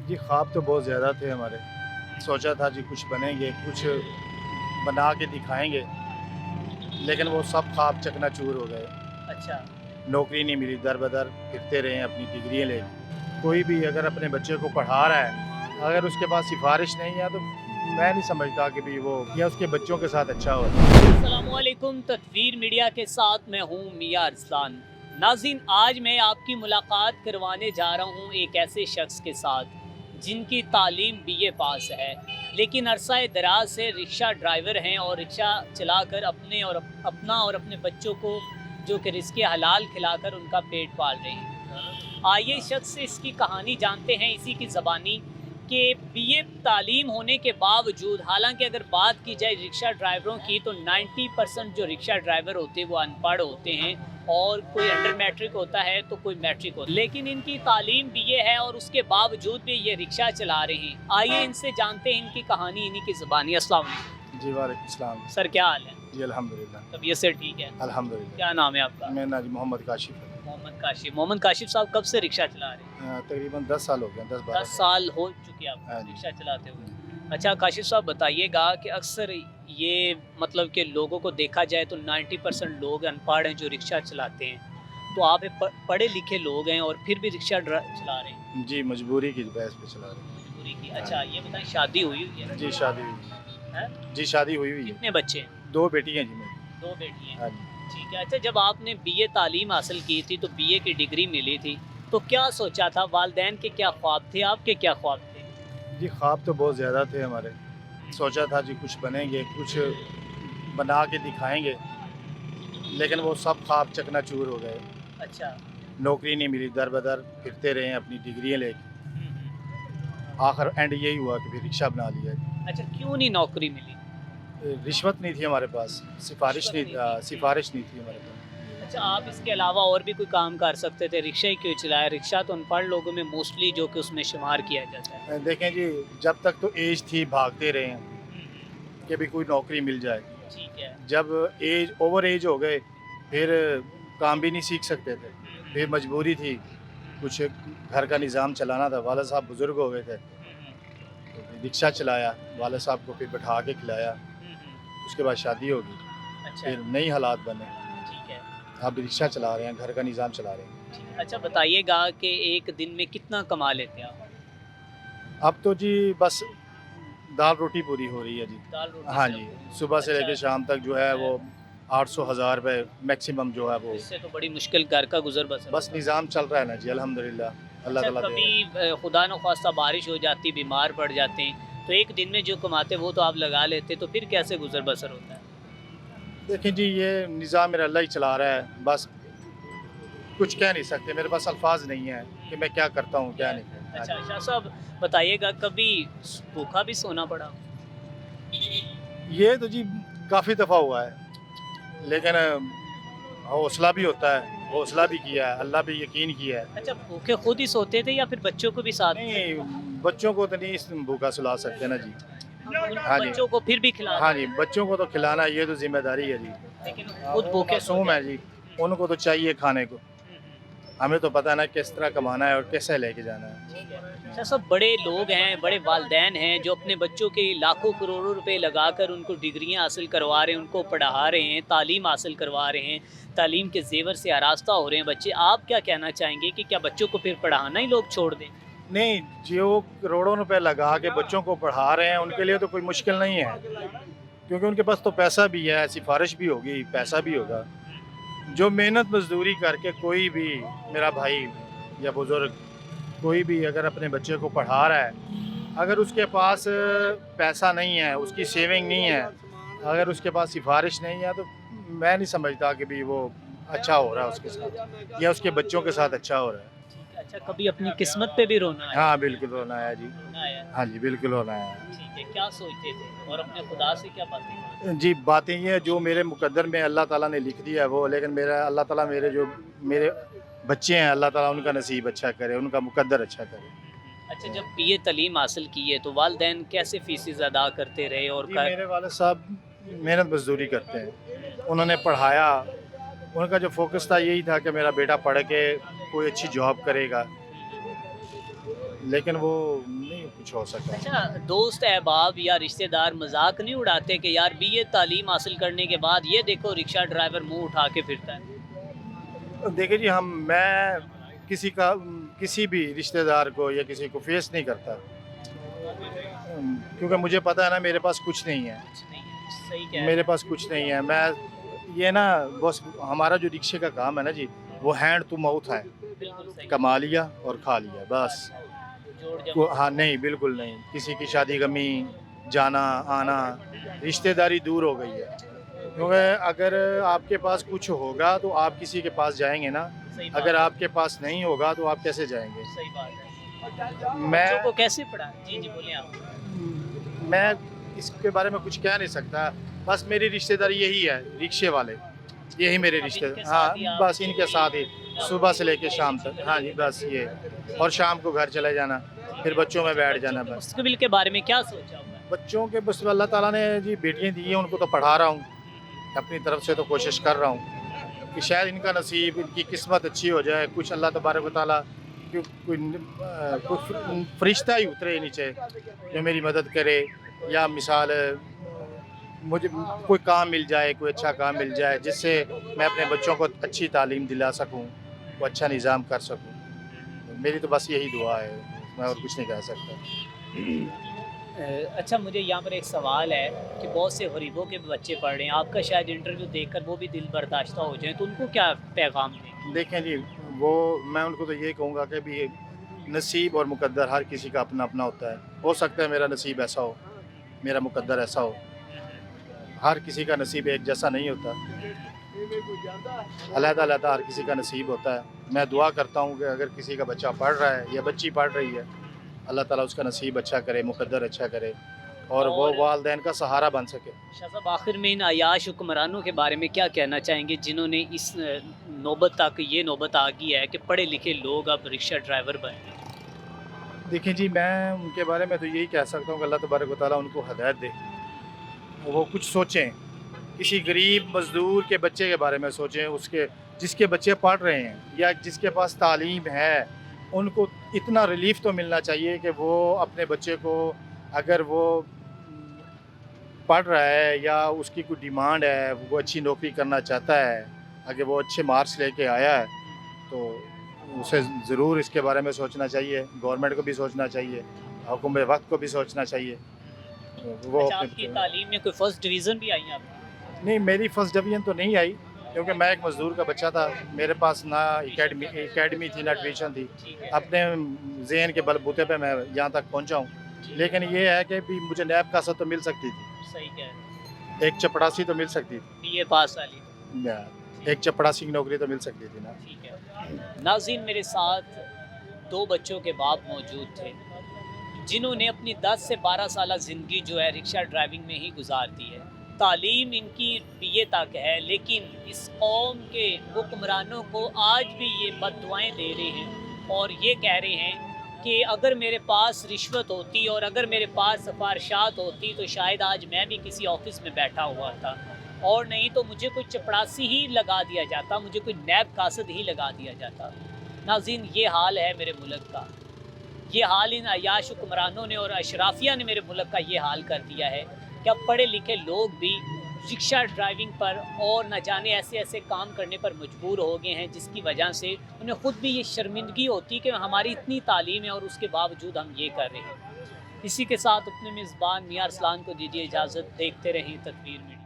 जी ख्वाब तो बहुत ज़्यादा थे हमारे। सोचा था जी कुछ बनेंगे, कुछ बना के दिखाएँगे, लेकिन वो सब ख्वाब चकनाचूर हो गए। अच्छा। नौकरी नहीं मिली, दर-बदर फिरते रहे अपनी डिग्रियाँ लेके। कोई भी अगर अपने बच्चे को पढ़ा रहा है, अगर उसके पास सिफ़ारिश नहीं है तो मैं नहीं समझता कि भई वो या उसके बच्चों के साथ अच्छा हो। अस्सलामुअलैकुम, तदवीर मीडिया के साथ मैं हूँ मियां अरसलान। नाज़रीन, आज मैं आपकी मुलाकात करवाने जा रहा हूँ एक ऐसे शख्स के साथ जिनकी तालीम बीए पास है, लेकिन अरसा दराज से रिक्शा ड्राइवर हैं और रिक्शा चलाकर अपना और अपने बच्चों को जो कि रिज़्क़ हलाल खिलाकर उनका पेट पाल रहे हैं। आइए इस शख्स से इसकी कहानी जानते हैं इसी की ज़बानी कि बीए तालीम होने के बावजूद, हालांकि अगर बात की जाए रिक्शा ड्राइवरों की, तो 90% जो रिक्शा ड्राइवर होते हैं वो अनपढ़ होते हैं और कोई अंडर मैट्रिक होता है तो कोई मैट्रिक होता है, लेकिन इनकी तालीम बीए है और उसके बावजूद भी ये रिक्शा चला रहे हैं। आइए इनसे जानते हैं इनकी कहानी इन्हीं की ज़बानी। अस्सलाम वालेकुम। जी, वालेकुम सलाम। सर, क्या हाल है? जी, अल्हम्दुलिल्लाह। तबीयत से ठीक है? अल्हम्दुलिल्लाह। क्या नाम है आपका? मेरा नाम जी मोहम्मद काशिफ़ है। मोहम्मद काशिफ साहब कब से रिक्शा चला रहे हैं? तकरीबन 10 साल हो गए हैं, 10-12 10 साल। साल हो चुके आपको हाँ जी। रिक्शा चलाते हुए। अच्छा काशिफ साहब, बताइएगा कि अक्सर ये मतलब कि लोगों को देखा जाए तो 90% लोग अनपढ़ हैं जो रिक्शा चलाते हैं। तो आप एक पढ़े लिखे लोग हैं और फिर भी रिक्शा चला रहे हैं, जी, मजबूरी की बहस पे चला रहे हैं। मजबूरी की। हाँ अच्छा ये बताएं, शादी हुई हुई है? जी, शादी हुई हैं? है। जी, शादी हुई हुई है। कितने बच्चे हैं? 2 बेटी हैं जी मेरी। 2 बेटी हैं। हाँ जी। ठीक है। अच्छा, जब आपने बीए तालीम हासिल की थी तो बीए की डिग्री मिली थी, तो क्या सोचा था? वालिदैन के क्या ख्वाब थे? आपके क्या ख्वाब थे? जी, ख्वाब तो बहुत ज़्यादा थे हमारे। सोचा था जी कुछ बनेंगे, कुछ बना के दिखाएँगे, लेकिन वो सब ख्वाब चकनाचूर हो गए। अच्छा। नौकरी नहीं मिली, दर-बदर फिरते रहे अपनी डिग्रियाँ लेके। आखिर एंड यही हुआ कि फिर रिक्शा बना लिया। अच्छा, क्यों नहीं नौकरी मिली? रिश्वत नहीं थी हमारे पास, रिश्वत नहीं थी। सिफ़ारिश नहीं थी हमारे पास। अच्छा, आप इसके अलावा और भी कोई काम कर सकते थे, रिक्शा ही क्यों चलाया? रिक्शा तो अनपढ़ लोगों में मोस्टली जो कि उसमें शुमार किया जाता है। देखें जी, जब तक तो ऐज थी भागते रहे हैं कि भी कोई नौकरी मिल जाए। ठीक है। जब एज ओवर एज हो गए, फिर काम भी नहीं सीख सकते थे। फिर मजबूरी थी, कुछ घर का निज़ाम चलाना था। वाला साहब बुज़ुर्ग हो गए थे, तो फिर रिक्शा चलाया, वाला साहब को फिर बैठा के खिलाया। उसके बाद शादी हो गई, अच्छा। फिर नई हालात बने। ठीक है। अब रिक्शा चला रहे हैं, घर का निज़ाम चला रहे हैं। ठीक है। अच्छा बताइएगा कि एक दिन में कितना कमा लेते हैं आप? अब तो जी बस दाल-रोटी पूरी हो रही है जी। दाल रोटी हाँ से जी, पूरी। सुबह से अच्छा। लेके शाम तक जो है वो 800-1000 रुपए मैक्सिमम जो है वो इससे तो बड़ी मुश्किल घर का गुजर बसर बस होगा। निज़ाम चल रहा है ना जी, अल्हम्दुलिल्लाह, अल्लाह अच्छा, ताला दे रहे कभी हैं। खुदा न ख्वास्ता बारिश हो जाती, बीमार पड़ जाते हैं, तो एक दिन में जो कमाते वो तो आप लगा लेते, तो फिर कैसे गुजर बसर होता है? देखिए जी, ये निज़ाम मेरा अल्लाह ही चला रहा है, बस कुछ कह नहीं सकते, मेरे पास अल्फ़ाज़ नहीं है कि मैं क्या करता हूँ, क्या क्या? नहीं करता। हाँ अच्छा, जी। शाह साहब बताइएगा, कभी भूखा भी सोना पड़ा? ये तो जी काफ़ी दफ़ा हुआ है, लेकिन हौसला भी होता है, हौसला भी किया है, अल्लाह पे यकीन किया है। अच्छा, भूखे खुद ही सोते थे या फिर बच्चों को भी साथ में? नहीं, बच्चों को तो नहीं भूखा सुला सकते ना जी। उन हाँ जी। बच्चों को फिर भी हाँ खिलाते जी, थे, बच्चों को तो खिलाना ये तो ज़िम्मेदारी है जी। लेकिन खुद वो भूखे सो मासूम है जाते जी, थे। उनको तो चाहिए खाने को। हुँ। हमें तो पता है ना किस तरह कमाना है और कैसे लेके जाना है। ठीक है। अच्छा, सब बड़े लोग हैं, बड़े वालिदैन हैं जो अपने बच्चों के लाखों करोड़ों रुपए लगाकर उनको डिग्रियाँ हासिल करवा रहे हैं, उनको पढ़ा रहे हैं, तालीम हासिल करवा रहे हैं, तालीम के ज़ेवर से आरास्ता हो रहे हैं बच्चे। आप क्या कहना चाहेंगे कि क्या बच्चों को फिर पढ़ाना ही लोग छोड़ दें? नहीं, जो करोड़ों रुपए लगा के बच्चों को पढ़ा रहे हैं, उनके लिए तो कोई मुश्किल नहीं है, क्योंकि उनके पास तो पैसा भी है, सिफ़ारिश भी होगी, पैसा भी होगा। जो मेहनत मज़दूरी करके कोई भी मेरा भाई या बुज़ुर्ग कोई भी अगर अपने बच्चे को पढ़ा रहा है, अगर उसके पास पैसा नहीं है, उसकी सेविंग नहीं है, अगर उसके पास सिफ़ारिश नहीं है, तो मैं नहीं समझता कि भी वो अच्छा हो रहा है उसके साथ या उसके बच्चों के साथ अच्छा हो रहा है। ठीक है। अच्छा, कभी अपनी किस्मत पे भी रोना आया? हाँ, बिल्कुल रोना आया जी। रोना आया? हाँ जी, बिल्कुल रोना आया। ठीक है, क्या सोचते थे और अपने खुदा से क्या बातें करते थे? जी, बातें ये हैं जो मेरे मुक़द्दर में अल्लाह ताला ने लिख दिया है वो, लेकिन मेरा अल्लाह ताला मेरे बच्चे हैं, अल्लाह ताला उनका नसीब अच्छा करे, उनका मुक़द्दर अच्छा करे। अच्छा, जब बीए तालीम हासिल की है तो वालिदैन कैसे फ़ीसें अदा करते रहे और जी, मेरे वालिद साहब मेहनत मज़दूरी करते हैं। उन्होंने पढ़ाया, उनका जो फ़ोकस था यही था कि मेरा बेटा पढ़ के कोई अच्छी जॉब करेगा। लेकिन वो नहीं कुछ हो सकता। अच्छा, दोस्त अहबाब या रिश्तेदार मजाक नहीं उड़ाते कि यार बीए तालीम हासिल करने के बाद ये देखो रिक्शा ड्राइवर मुंह उठा के फिरता है? देखिए जी, मैं किसी भी रिश्तेदार को या किसी को फेस नहीं करता, क्योंकि मुझे पता है ना मेरे पास कुछ नहीं है। कुछ नहीं है, सही कह रहे मेरे हैं। पास कुछ नहीं है। मैं ये ना बस हमारा जो रिक्शे का काम है ना जी, वो हैंड टू माउथ है। बिल्कुल सही। कमा लिया और खा लिया बस। जोड़ को जमा। हाँ, नहीं बिल्कुल नहीं। किसी की शादी गमी, जाना आना, रिश्तेदारी दूर हो गई है। क्योंकि अगर आपके पास कुछ होगा तो आप किसी के पास जाएँगे ना, सही बात अगर है, आपके पास नहीं होगा तो आप कैसे जाएँगे? सही बात है। मैं बच्चों को कैसे पढ़ाएं? जी जी, बोले आप। मैं इसके बारे में कुछ कह नहीं सकता। बस मेरी रिश्तेदारी यही है, रिक्शे वाले। यही मेरे अब रिश्ते इनके हाँ, साथ ही आप बस इनके साथ ही सुबह से लेके शाम तक। हाँ जी, बस ये। और शाम को घर चले जाना, फिर बच्चों में बैठ जाना बच्चों के बस। मुस्तकबिल के बारे में क्या सोचा हुआ है? बच्चों के बस अल्लाह ताला ने जी बेटियाँ दी हैं, उनको तो पढ़ा रहा हूँ। अपनी तरफ से तो कोशिश कर रहा हूँ कि शायद इनका नसीब, इनकी किस्मत अच्छी हो जाए। कुछ अल्लाह तबारक व तआला कोई फरिश्ता ही उतरे नीचे जो मेरी मदद करे, या मिसाल मुझे कोई काम मिल जाए, कोई अच्छा काम मिल जाए जिससे मैं अपने बच्चों को अच्छी तालीम दिला सकूँ, वो अच्छा निज़ाम कर सकूँ। मेरी तो बस यही दुआ है, मैं और कुछ नहीं कह सकता। अच्छा, मुझे यहाँ पर एक सवाल है कि बहुत से गरीबों के बच्चे पढ़ रहे हैं, आपका शायद इंटरव्यू देखकर वो भी दिल बर्दाश्त हो जाए, तो उनको क्या पैगाम देंगे? देखें जी, वो मैं उनको तो यही कहूँगा कि भी नसीब और मुकद्दर हर किसी का अपना अपना होता है। हो सकता है मेरा नसीब ऐसा हो, मेरा मुकद्दर ऐसा हो। हर किसी का नसीब एक जैसा नहीं होता, अलग-अलग हर किसी का नसीब होता है। मैं दुआ करता हूँ कि अगर किसी का बच्चा पढ़ रहा है या बच्ची पढ़ रही है, अल्लाह ताला उसका नसीब अच्छा करे, मुकद्दर अच्छा करे और वो और वालिदैन का सहारा बन सके। शाह साहब, आखिर में इन अय्याश हुक्मरानों के बारे में क्या कहना चाहेंगे जिन्होंने इस नौबत तक ये नौबत आ गई है कि पढ़े लिखे लोग अब रिक्शा ड्राइवर बन गए? देखिए जी, मैं उनके बारे में तो यही कह सकता हूँ कि अल्लाह तबारक व तआला उनको हिदायत दे। वो कुछ सोचें, किसी गरीब मज़दूर के बच्चे के बारे में सोचें, उसके जिसके बच्चे पढ़ रहे हैं या जिसके पास तालीम है, उनको इतना रिलीफ़ तो मिलना चाहिए कि वो अपने बच्चे को, अगर वो पढ़ रहा है या उसकी कोई डिमांड है, वो अच्छी नौकरी करना चाहता है, अगर वो अच्छे मार्क्स लेके आया है, तो उसे ज़रूर इसके बारे में सोचना चाहिए। गवर्नमेंट को भी सोचना चाहिए, हुकूमत वक़्त को भी सोचना चाहिए। वो अच्छा, अपने आपकी तालीम में कोई फर्स्ट डिवीज़न भी आई है आपकी? नहीं, मेरी फर्स्ट डिवीज़न तो नहीं आई, क्योंकि मैं एक मज़दूर का बच्चा था। मेरे पास ना एकेडमी थी, ना ट्यूशन थी। ठीक है। अपने ज़हन के बलबूते पे मैं यहाँ तक पहुँचा हूँ। लेकिन ये है कि भी मुझे नैब कासत तो मिल सकती थी, सही कह रहे हैं। एक चपड़ासी तो मिल सकती थी। बीए पास वाली। या एक चपड़ासी की नौकरी तो मिल सकती थी ना। ठीक है। नाज़रीन, मेरे साथ 2 बच्चों के बाप मौजूद थे जिन्होंने अपनी 10 से 12 साल ज़िंदगी जो है रिक्शा ड्राइविंग में ही गुजार दी है। तालीम इनकी बीए तक है, लेकिन इस कौम के हुक्मरानों को आज भी ये बद्दुआएं दे रहे हैं और ये कह रहे हैं कि अगर मेरे पास रिश्वत होती और अगर मेरे पास सिफारिशात होती तो शायद आज मैं भी किसी ऑफिस में बैठा हुआ था, और नहीं तो मुझे कोई चपड़ासी ही लगा दिया जाता, मुझे कोई नैब कासद ही लगा दिया जाता। नाज़रीन, ये हाल है मेरे मुल्क का। ये हाल इन अय्याश हुक्मरानों ने और अशराफिया ने मेरे मुल्क का ये हाल कर दिया है कि अब पढ़े लिखे लोग भी रिक्शा ड्राइविंग पर और न जाने ऐसे ऐसे काम करने पर मजबूर हो गए हैं, जिसकी वजह से उन्हें ख़ुद भी ये शर्मिंदगी होती कि हमारी इतनी तालीम है और उसके बावजूद हम ये कर रहे हैं। इसी के साथ अपने मेज़बान मियां अरसलान को दीजिए इजाज़त। देखते रहें तदवीर मीडिया।